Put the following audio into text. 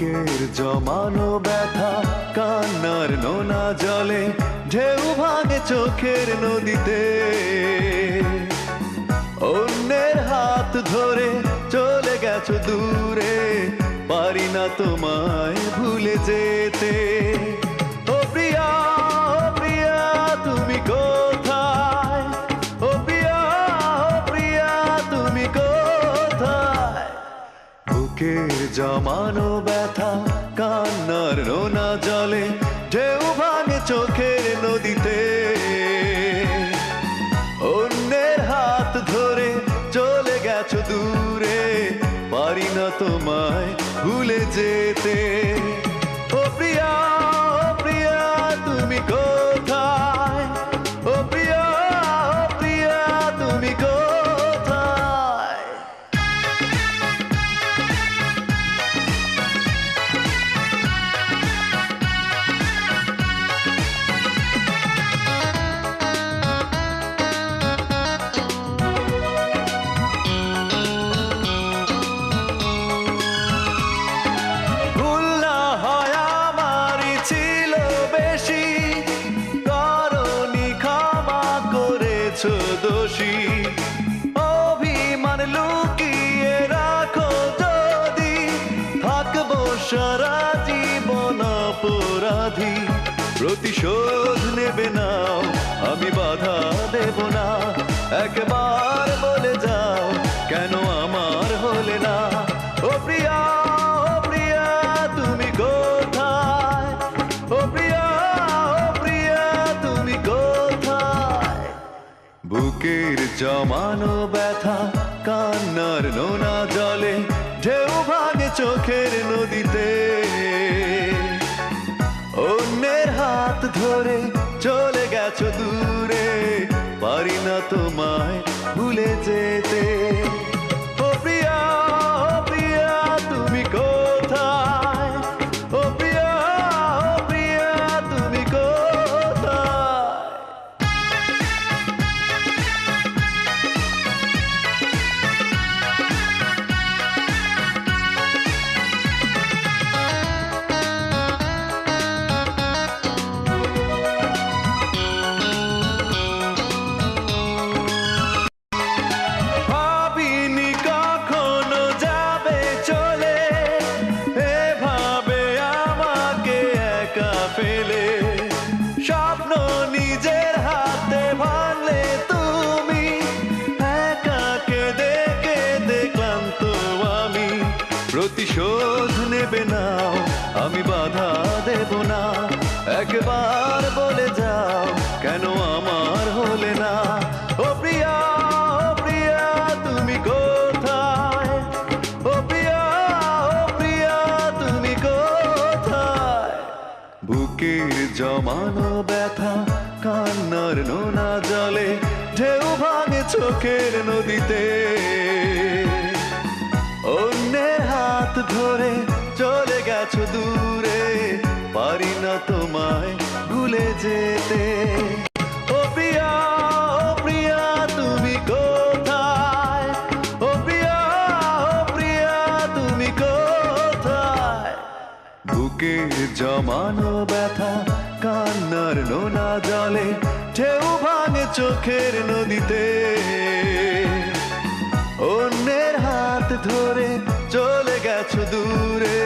বুকের জমানো ব্যথা কান্নার নোনা জলে ঢেউ ভাঙে চোখের নদীতে। অন্যের হাত ধরে চলে গেছো দূরে, পারি না তোমায় ভুলে যেতে। ও প্রিয়া, ও প্রিয়া তুমি কোথায়? ও প্রিয়া, ও প্রিয়া তুমি কোথায়? বুকের জমানো ব্যথা কান্নার নোনা জলে ঢেউ ভাঙে চোখের নদীতে। অন্যের হাত ধরে চলে গেছো দূরে, পারি না তোমায় ভুলে যেতে। ও প্রিয়া, ও প্রিয়া তুমি কোথায়? ও প্রিয়া, ও প্রিয়া তুমি কোথায়? দোষী অভিমান লুকিয়ে রাখো যদি, থাকবো সারা জীবন অপরাধী। প্রতিশোধ নেবে নাও, আমি বাধা দেব না। একবার বলে যাও কেন আমার হলে না? ও প্রিয়া, ও প্রিয়া তুমি কোথায়? ও প্রিয়া, ও প্রিয়া তুমি কোথায়? বুকের জমানো ব্যথা কান্নার নোনা জলে ঢেউ ভাঙে চোখের নদীতে। অন্যের হাত ধরে চলে গেছো দূরে, পারি না তোমায় ভুলে যেতে। ও প্রিয়া, ও প্রিয়া তুমি কোথায়? ও প্রিয়া, ও প্রিয়া তুমি কোথায়? স্বপ্ন নিজের হাতে ভাঙলে তুমি, একা কেঁদে কেঁদে ক্লান্ত আমি। প্রতিশোধ নেবে নাও, আমি বাধা দেব না। একবার বলে যাও কেন আমার হলে না? ও প্রিয়া, ও প্রিয়া তুমি কোথায়? ও প্রিয়া, ও প্রিয়া তুমি কোথায়? বুকের জমানো ব্যথা কান্নার নোনা জলে ঢেউ ভাঙে চোখের নদীতে। অন্যের হাত ধরে চলে গেছো দূরে, পারি না তোমায় ভুলে যেতে। ও প্রিয়া, ও প্রিয়া তুমি কোথায়? ও প্রিয়া, ও প্রিয়া তুমি কোথায়? বুকের জমানো ব্যথা কান্নার নোনা জলে ঢেউ ভাঙে চোখের নদীতে। অন্যের হাত ধরে চলে গেছো দূরে।